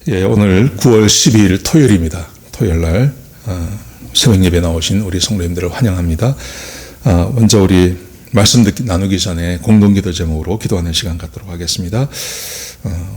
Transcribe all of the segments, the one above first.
예, 오늘 9월 12일 토요일입니다. 토요일 날 새벽 예배 나오신 우리 성도님들을 환영합니다. 먼저 우리 말씀 나누기 전에 공동기도 제목으로 기도하는 시간 갖도록 하겠습니다.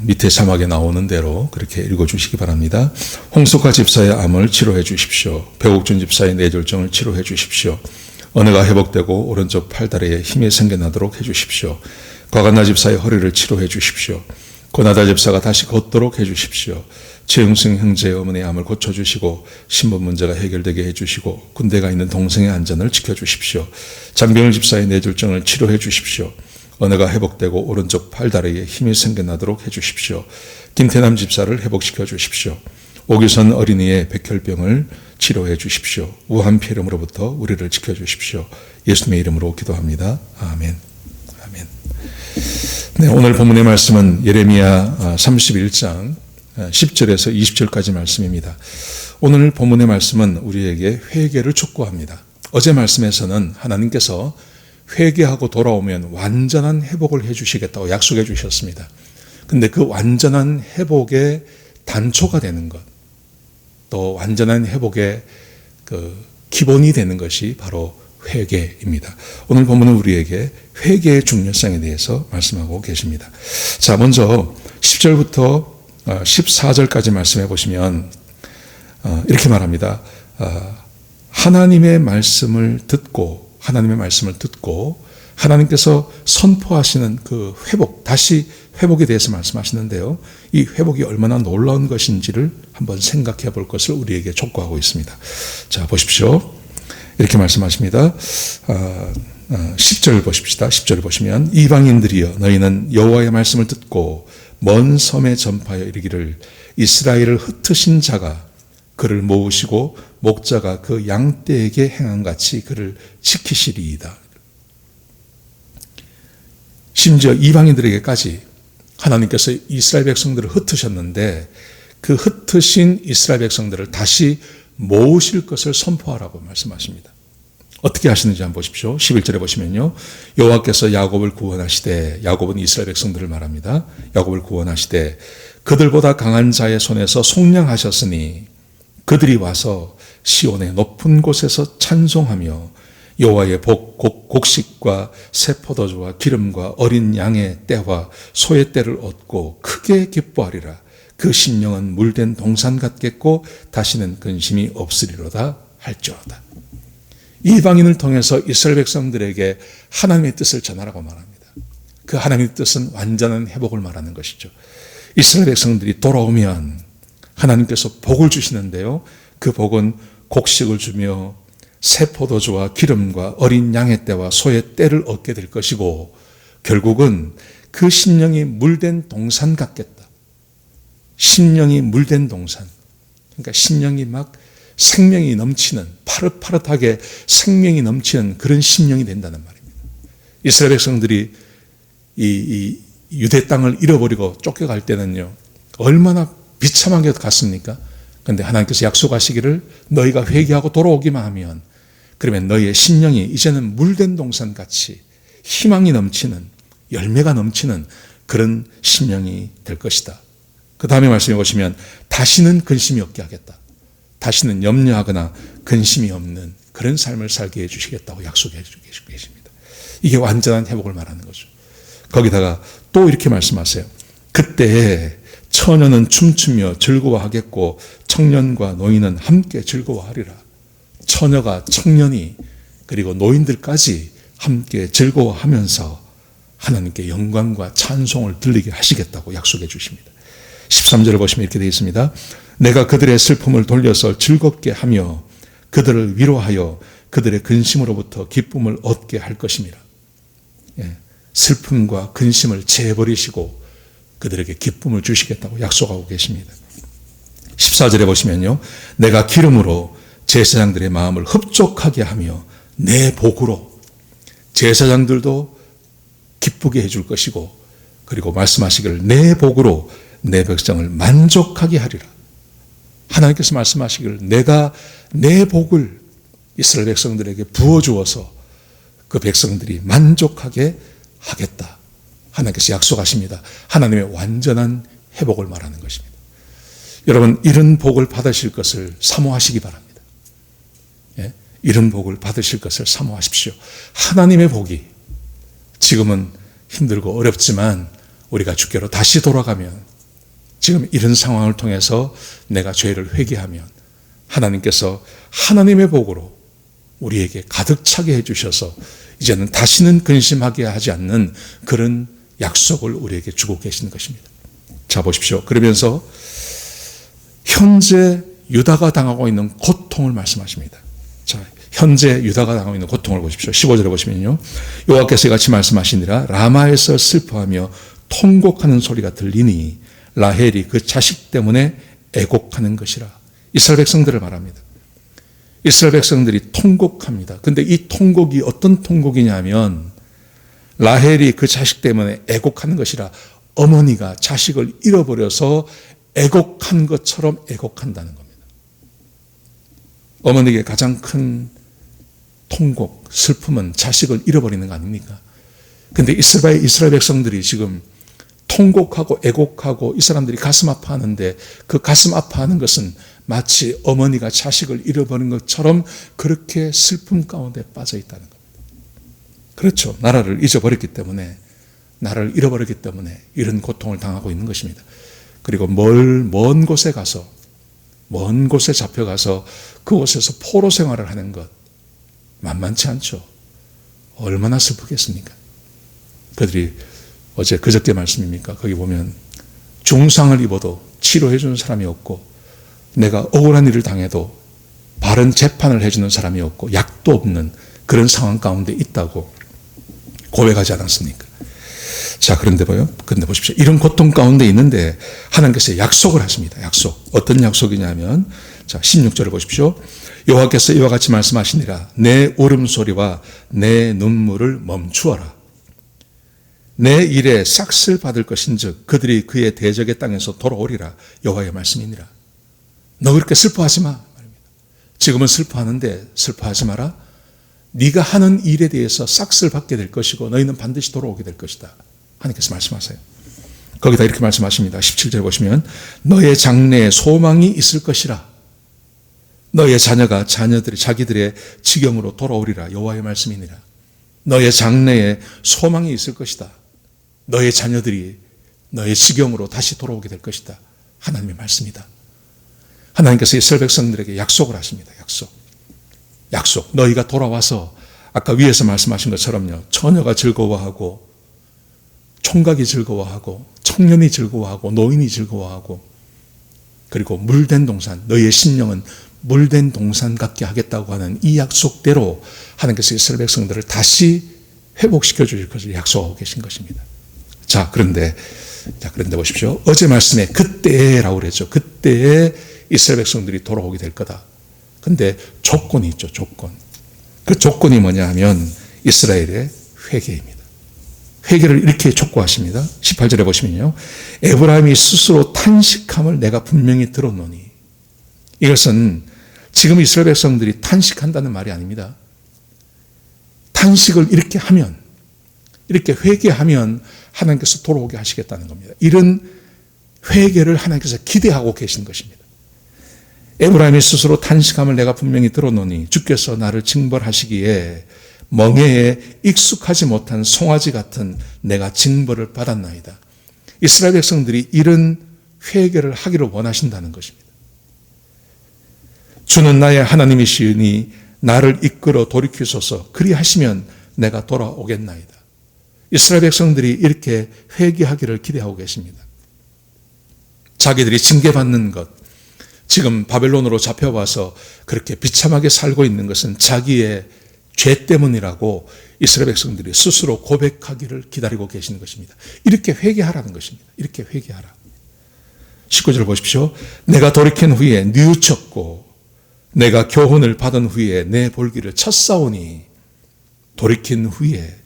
밑에 자막에 나오는 대로 그렇게 읽어주시기 바랍니다. 홍석화 집사의 암을 치료해 주십시오. 배옥준 집사의 뇌졸중을 치료해 주십시오. 언어가 회복되고 오른쪽 팔다리에 힘이 생겨나도록 해 주십시오. 과간나 집사의 허리를 치료해 주십시오. 고나다 집사가 다시 걷도록 해주십시오. 최영승 형제의 어머니의 암을 고쳐주시고 신분 문제가 해결되게 해주시고 군대가 있는 동생의 안전을 지켜주십시오. 장병일 집사의 뇌졸중을 치료해 주십시오. 언어가 회복되고 오른쪽 팔다리에 힘이 생겨나도록 해주십시오. 김태남 집사를 회복시켜 주십시오. 오규선 어린이의 백혈병을 치료해 주십시오. 우한폐렴으로부터 우리를 지켜주십시오. 예수님의 이름으로 기도합니다. 아멘. 아멘. 네, 오늘 본문의 말씀은 예레미야 31장 10절에서 20절까지 말씀입니다. 오늘 본문의 말씀은 우리에게 회개를 촉구합니다. 어제 말씀에서는 하나님께서 회개하고 돌아오면 완전한 회복을 해주시겠다고 약속해 주셨습니다. 그런데 그 완전한 회복의 단초가 되는 것, 또 완전한 회복의 그 기본이 되는 것이 바로 회개입니다. 오늘 본문은 우리에게 회개의 중요성에 대해서 말씀하고 계십니다. 자, 먼저 10절부터 14절까지 말씀해 보시면 이렇게 말합니다. 하나님의 말씀을 듣고 하나님께서 선포하시는 그 회복, 다시 회복에 대해서 말씀하시는데요. 이 회복이 얼마나 놀라운 것인지를 한번 생각해 볼 것을 우리에게 촉구하고 있습니다. 자, 보십시오. 이렇게 말씀하십니다. 10절 보십시다. 10절을 보시면 이방인들이여 너희는 여호와의 말씀을 듣고 먼 섬에 전파하여 이르기를 이스라엘을 흩으신 자가 그를 모으시고 목자가 그 양떼에게 행한같이 그를 지키시리이다. 심지어 이방인들에게까지 하나님께서 이스라엘 백성들을 흩으셨는데 그 흩으신 이스라엘 백성들을 다시 모으실 것을 선포하라고 말씀하십니다. 어떻게 하시는지 한번 보십시오. 11절에 보시면요. 여호와께서 야곱을 구원하시되, 야곱은 이스라엘 백성들을 말합니다. 야곱을 구원하시되 그들보다 강한 자의 손에서 속량하셨으니 그들이 와서 시온의 높은 곳에서 찬송하며 여호와의 곡식과 새 포도주와 기름과 어린 양의 떼와 소의 떼를 얻고 크게 기뻐하리라. 그 심령은 물된 동산 같겠고 다시는 근심이 없으리로다 할지어다. 이방인을 통해서 이스라엘 백성들에게 하나님의 뜻을 전하라고 말합니다. 그 하나님의 뜻은 완전한 회복을 말하는 것이죠. 이스라엘 백성들이 돌아오면 하나님께서 복을 주시는데요. 그 복은 곡식을 주며 새 포도주와 기름과 어린 양의 떼와 소의 떼를 얻게 될 것이고 결국은 그 심령이 물된 동산 같겠다. 심령이 물된 동산. 그러니까 심령이 막 생명이 넘치는, 파릇파릇하게 생명이 넘치는 그런 심령이 된다는 말입니다. 이스라엘 백성들이 이 유대 땅을 잃어버리고 쫓겨갈 때는요, 얼마나 비참하게 갔습니까? 그런데 하나님께서 약속하시기를 너희가 회개하고 돌아오기만 하면 그러면 너희의 심령이 이제는 물된 동산같이 희망이 넘치는, 열매가 넘치는 그런 심령이 될 것이다. 그 다음에 말씀해 보시면 다시는 근심이 없게 하겠다. 다시는 염려하거나 근심이 없는 그런 삶을 살게 해주시겠다고 약속해 주고 계십니다. 이게 완전한 회복을 말하는 거죠. 거기다가 또 이렇게 말씀하세요. 그때에 처녀는 춤추며 즐거워하겠고 청년과 노인은 함께 즐거워하리라. 처녀가 청년이 그리고 노인들까지 함께 즐거워하면서 하나님께 영광과 찬송을 들리게 하시겠다고 약속해 주십니다. 13절을 보시면 이렇게 되어 있습니다. 내가 그들의 슬픔을 돌려서 즐겁게 하며 그들을 위로하여 그들의 근심으로부터 기쁨을 얻게 할 것임이라. 슬픔과 근심을 제버리시고 그들에게 기쁨을 주시겠다고 약속하고 계십니다. 14절에 보시면요. 내가 기름으로 제사장들의 마음을 흡족하게 하며 내 복으로 제사장들도 기쁘게 해줄 것이고 그리고 말씀하시기를 내 복으로 내 백성을 만족하게 하리라. 하나님께서 말씀하시기를 내가 내 복을 이스라엘 백성들에게 부어주어서 그 백성들이 만족하게 하겠다. 하나님께서 약속하십니다. 하나님의 완전한 회복을 말하는 것입니다. 여러분, 이런 복을 받으실 것을 사모하시기 바랍니다. 예? 이런 복을 받으실 것을 사모하십시오. 하나님의 복이 지금은 힘들고 어렵지만 우리가 주께로 다시 돌아가면, 지금 이런 상황을 통해서 내가 죄를 회개하면 하나님께서 하나님의 복으로 우리에게 가득 차게 해주셔서 이제는 다시는 근심하게 하지 않는 그런 약속을 우리에게 주고 계시는 것입니다. 자, 보십시오. 그러면서 현재 유다가 당하고 있는 고통을 말씀하십니다. 자, 현재 유다가 당하고 있는 고통을 보십시오. 15절에 보시면요, 여호와께서 이같이 말씀하시니라. 라마에서 슬퍼하며 통곡하는 소리가 들리니 라헬이 그 자식 때문에 애곡하는 것이라. 이스라엘 백성들을 말합니다. 이스라엘 백성들이 통곡합니다. 근데 이 통곡이 어떤 통곡이냐면, 라헬이 그 자식 때문에 애곡하는 것이라. 어머니가 자식을 잃어버려서 애곡한 것처럼 애곡한다는 겁니다. 어머니에게 가장 큰 통곡, 슬픔은 자식을 잃어버리는 거 아닙니까? 근데 이스라엘 백성들이 지금 통곡하고 애곡하고 이 사람들이 가슴 아파하는데, 그 가슴 아파하는 것은 마치 어머니가 자식을 잃어버린 것처럼 그렇게 슬픔 가운데 빠져 있다는 겁니다. 그렇죠. 나라를 잊어버렸기 때문에, 나를 잃어버렸기 때문에 이런 고통을 당하고 있는 것입니다. 그리고 먼 곳에 가서, 먼 곳에 잡혀가서 그곳에서 포로 생활을 하는 것 만만치 않죠. 얼마나 슬프겠습니까? 그들이 어제 그저께 말씀입니까? 거기 보면 중상을 입어도 치료해 주는 사람이 없고, 내가 억울한 일을 당해도 바른 재판을 해주는 사람이 없고, 약도 없는 그런 상황 가운데 있다고 고백하지 않았습니까? 자, 그런데 보십시오. 이런 고통 가운데 있는데 하나님께서 약속을 하십니다. 약속. 어떤 약속이냐면, 자, 16절을 보십시오. 여호와께서 이와 같이 말씀하시니라. 내 울음소리와 내 눈물을 멈추어라. 내 일에 싹쓸 받을 것인즉 그들이 그의 대적의 땅에서 돌아오리라. 여호와의 말씀이니라. 너 그렇게 슬퍼하지 마. 지금은 슬퍼하는데 슬퍼하지 마라. 네가 하는 일에 대해서 싹쓸 받게 될 것이고 너희는 반드시 돌아오게 될 것이다. 하나님께서 말씀하세요. 거기다 이렇게 말씀하십니다. 17절 보시면 너의 장래에 소망이 있을 것이라. 너의 자녀가 자기들의 지경으로 돌아오리라. 여호와의 말씀이니라. 너의 장래에 소망이 있을 것이다. 너의 자녀들이 너의 지경으로 다시 돌아오게 될 것이다. 하나님의 말씀이다. 하나님께서 이스라엘 백성들에게 약속을 하십니다. 약속. 너희가 돌아와서 아까 위에서 말씀하신 것처럼요, 처녀가 즐거워하고 총각이 즐거워하고 청년이 즐거워하고 노인이 즐거워하고, 그리고 물된 동산, 너희의 심령은 물된 동산 같게 하겠다고 하는 이 약속대로 하나님께서 이스라엘 백성들을 다시 회복시켜 주실 것을 약속하고 계신 것입니다. 자, 그런데 보십시오. 어제 말씀에 그때라고 그랬죠. 그때에 이스라엘 백성들이 돌아오게 될 거다. 근데 조건이 있죠. 조건. 그 조건이 뭐냐 하면 이스라엘의 회개입니다. 회개를 이렇게 촉구하십니다. 18절에 보시면요, 에브라임이 스스로 탄식함을 내가 분명히 들었노니. 이것은 지금 이스라엘 백성들이 탄식한다는 말이 아닙니다. 탄식을 이렇게 하면, 이렇게 회개하면 하나님께서 돌아오게 하시겠다는 겁니다. 이런 회개를 하나님께서 기대하고 계신 것입니다. 에브라임이 스스로 탄식함을 내가 분명히 들었노니 주께서 나를 징벌하시기에 멍에에 익숙하지 못한 송아지 같은 내가 징벌을 받았나이다. 이스라엘 백성들이 이런 회개를 하기를 원하신다는 것입니다. 주는 나의 하나님이시니 나를 이끌어 돌이키소서. 그리하시면 내가 돌아오겠나이다. 이스라엘 백성들이 이렇게 회개하기를 기대하고 계십니다. 자기들이 징계받는 것, 지금 바벨론으로 잡혀와서 그렇게 비참하게 살고 있는 것은 자기의 죄 때문이라고 이스라엘 백성들이 스스로 고백하기를 기다리고 계시는 것입니다. 이렇게 회개하라는 것입니다. 이렇게 회개하라. 19절 보십시오. 내가 돌이킨 후에 뉘우쳤고 내가 교훈을 받은 후에 내 볼기를 쳤사오니. 돌이킨 후에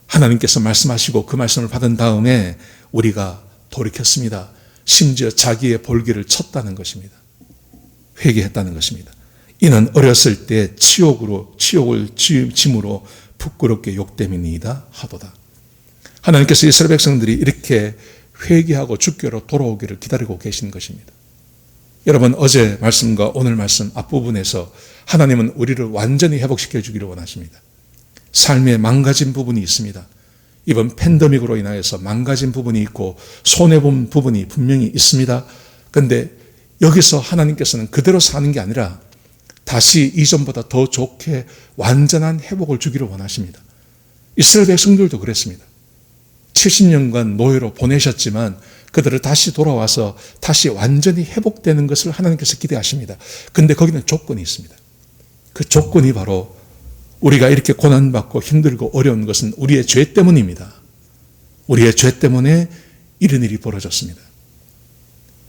하나님께서 말씀하시고 그 말씀을 받은 다음에 우리가 돌이켰습니다. 심지어 자기의 볼기를 쳤다는 것입니다. 회개했다는 것입니다. 이는 어렸을 때 치욕을 짐으로 부끄럽게 욕됨이니이다 하도다. 하나님께서 이스라엘 백성들이 이렇게 회개하고 주께로 돌아오기를 기다리고 계신 것입니다. 여러분, 어제 말씀과 오늘 말씀 앞부분에서 하나님은 우리를 완전히 회복시켜 주기를 원하십니다. 삶에 망가진 부분이 있습니다. 이번 팬데믹으로 인하여서 망가진 부분이 있고 손해본 부분이 분명히 있습니다. 그런데 여기서 하나님께서는 그대로 사는 게 아니라 다시 이전보다 더 좋게 완전한 회복을 주기를 원하십니다. 이스라엘 백성들도 그랬습니다. 70년간 노예로 보내셨지만 그들을 다시 돌아와서 다시 완전히 회복되는 것을 하나님께서 기대하십니다. 그런데 거기는 조건이 있습니다. 그 조건이 바로 우리가 이렇게 고난받고 힘들고 어려운 것은 우리의 죄 때문입니다. 우리의 죄 때문에 이런 일이 벌어졌습니다.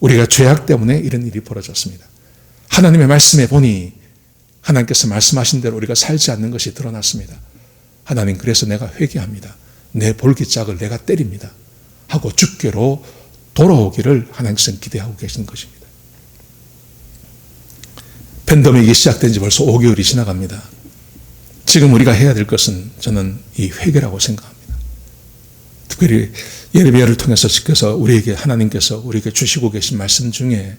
우리가 죄악 때문에 이런 일이 벌어졌습니다. 하나님의 말씀에 보니 하나님께서 말씀하신 대로 우리가 살지 않는 것이 드러났습니다. 하나님, 그래서 내가 회개합니다. 내 볼기짝을 내가 때립니다. 하고 주께로 돌아오기를 하나님께서는 기대하고 계신 것입니다. 팬데믹이 시작된 지 벌써 5개월이 지나갑니다. 지금 우리가 해야 될 것은 저는 이 회개라고 생각합니다. 특별히 예레미야를 통해서 지켜서 우리에게 하나님께서 우리에게 주시고 계신 말씀 중에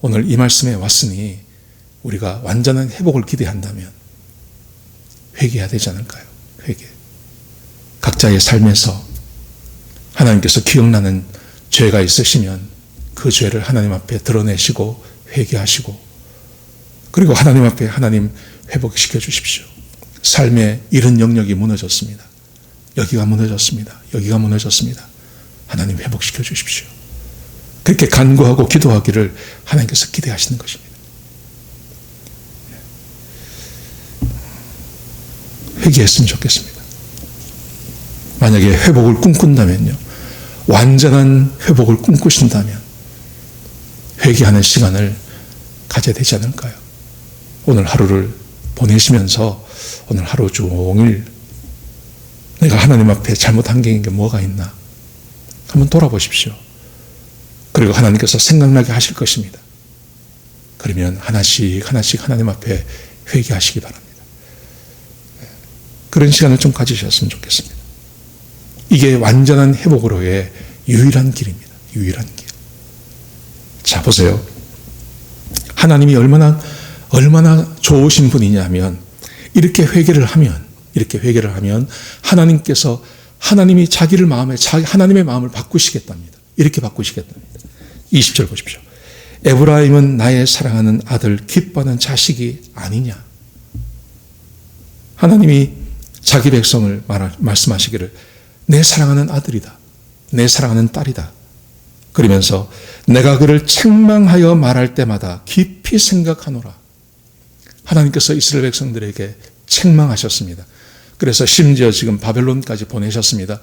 오늘 이 말씀에 왔으니 우리가 완전한 회복을 기대한다면 회개해야 되지 않을까요? 회개. 각자의 삶에서 하나님께서 기억나는 죄가 있으시면 그 죄를 하나님 앞에 드러내시고 회개하시고, 그리고 하나님 앞에 하나님 회복시켜 주십시오. 삶의 이런 영역이 무너졌습니다. 여기가 무너졌습니다. 여기가 무너졌습니다. 하나님 회복시켜 주십시오. 그렇게 간구하고 기도하기를 하나님께서 기대하시는 것입니다. 회개했으면 좋겠습니다. 만약에 회복을 꿈꾼다면요, 완전한 회복을 꿈꾸신다면 회개하는 시간을 가져야 되지 않을까요? 오늘 하루를 보내시면서 오늘 하루 종일 내가 하나님 앞에 잘못한 게 뭐가 있나 한번 돌아보십시오. 그리고 하나님께서 생각나게 하실 것입니다. 그러면 하나씩 하나씩 하나님 앞에 회개하시기 바랍니다. 그런 시간을 좀 가지셨으면 좋겠습니다. 이게 완전한 회복으로의 유일한 길입니다. 유일한 길. 자, 보세요. 하나님이 얼마나 좋으신 분이냐면 이렇게 회개를 하면 하나님께서 하나님이 자기를 하나님의 마음을 바꾸시겠답니다. 이렇게 바꾸시겠답니다. 20절 보십시오. 에브라임은 나의 사랑하는 아들, 기뻐하는 자식이 아니냐. 하나님이 자기 백성을 말씀하시기를 내 사랑하는 아들이다. 내 사랑하는 딸이다. 그러면서 내가 그를 책망하여 말할 때마다 깊이 생각하노라. 하나님께서 이스라엘 백성들에게 책망하셨습니다. 그래서 심지어 지금 바벨론까지 보내셨습니다.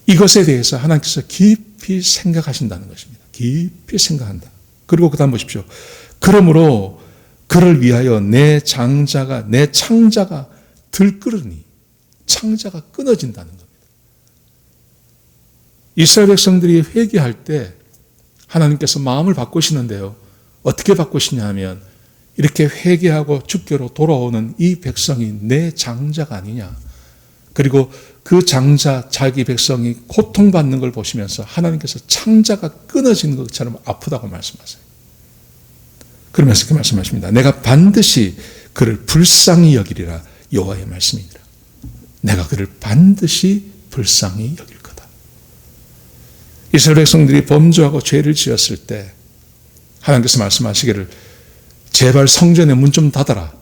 이것에 대해서 하나님께서 깊이 생각하신다는 것입니다. 깊이 생각한다. 그리고 그 다음 보십시오. 그러므로 그를 위하여 내 창자가 들끓으니, 창자가 끊어진다는 겁니다. 이스라엘 백성들이 회개할 때 하나님께서 마음을 바꾸시는데요. 어떻게 바꾸시냐 하면 이렇게 회개하고 주께로 돌아오는 이 백성이 내 장자가 아니냐. 그리고 그 장자, 자기 백성이 고통받는 걸 보시면서 하나님께서 창자가 끊어지는 것처럼 아프다고 말씀하세요. 그러면서 이렇게 말씀하십니다. 내가 반드시 그를 불쌍히 여기리라. 여호와의 말씀이니라. 내가 그를 반드시 불쌍히 여길 거다. 이스라엘 백성들이 범죄하고 죄를 지었을 때 하나님께서 말씀하시기를 제발 성전의 문 좀 닫아라.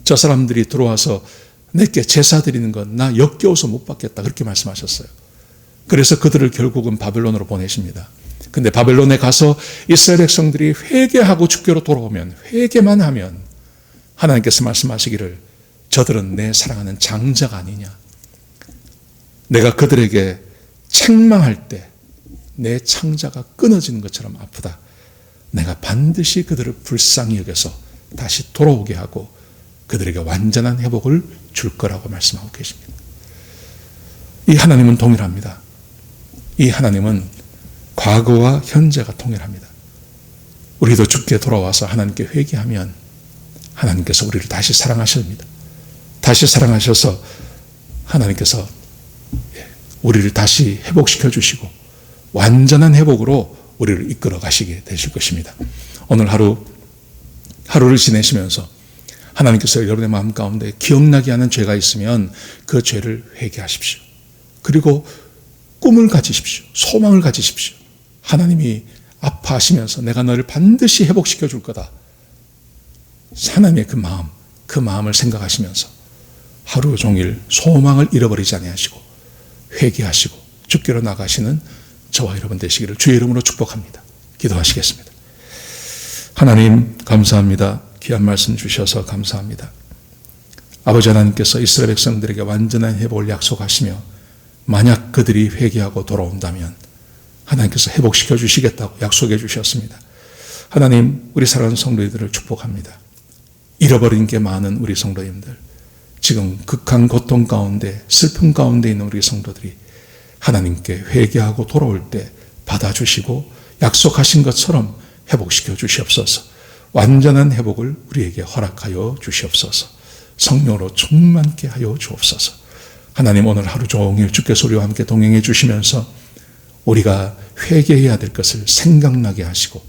저 사람들이 들어와서 내게 제사 드리는 건 나 역겨워서 못 받겠다. 그렇게 말씀하셨어요. 그래서 그들을 결국은 바벨론으로 보내십니다. 근데 바벨론에 가서 이스라엘 백성들이 회개하고 주께로 돌아오면, 회개만 하면 하나님께서 말씀하시기를 저들은 내 사랑하는 장자가 아니냐. 내가 그들에게 책망할 때 내 창자가 끊어지는 것처럼 아프다. 내가 반드시 그들을 불쌍히 여겨서 다시 돌아오게 하고 그들에게 완전한 회복을 줄 거라고 말씀하고 계십니다. 이 하나님은 동일합니다. 이 하나님은 과거와 현재가 동일합니다. 우리도 주께 돌아와서 하나님께 회개하면 하나님께서 우리를 다시 사랑하십니다. 다시 사랑하셔서 하나님께서 우리를 다시 회복시켜 주시고 완전한 회복으로 우리를 이끌어 가시게 되실 것입니다. 오늘 하루를 지내시면서 하나님께서 여러분의 마음 가운데 기억나게 하는 죄가 있으면 그 죄를 회개하십시오. 그리고 꿈을 가지십시오. 소망을 가지십시오. 하나님이 아파하시면서 내가 너를 반드시 회복시켜 줄 거다. 하나님의 그 마음을 생각하시면서 하루 종일 소망을 잃어버리지 아니하시고 회개하시고 주께로 나가시는 저와 여러분 되시기를 주의 이름으로 축복합니다. 기도하시겠습니다. 하나님 감사합니다. 귀한 말씀 주셔서 감사합니다. 아버지 하나님께서 이스라엘 백성들에게 완전한 회복을 약속하시며 만약 그들이 회개하고 돌아온다면 하나님께서 회복시켜 주시겠다고 약속해 주셨습니다. 하나님, 우리 사랑하는 성도님들을 축복합니다. 잃어버린 게 많은 우리 성도님들, 지금 극한 고통 가운데 슬픔 가운데 있는 우리 성도들이 하나님께 회개하고 돌아올 때 받아주시고 약속하신 것처럼 회복시켜 주시옵소서. 완전한 회복을 우리에게 허락하여 주시옵소서. 성령으로 충만케 하여 주옵소서. 하나님, 오늘 하루 종일 주께서 우리와 함께 동행해 주시면서 우리가 회개해야 될 것을 생각나게 하시고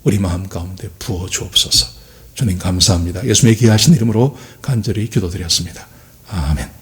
우리 마음 가운데 부어 주옵소서. 주님 감사합니다. 예수님의 귀하신 이름으로 간절히 기도드렸습니다. 아멘.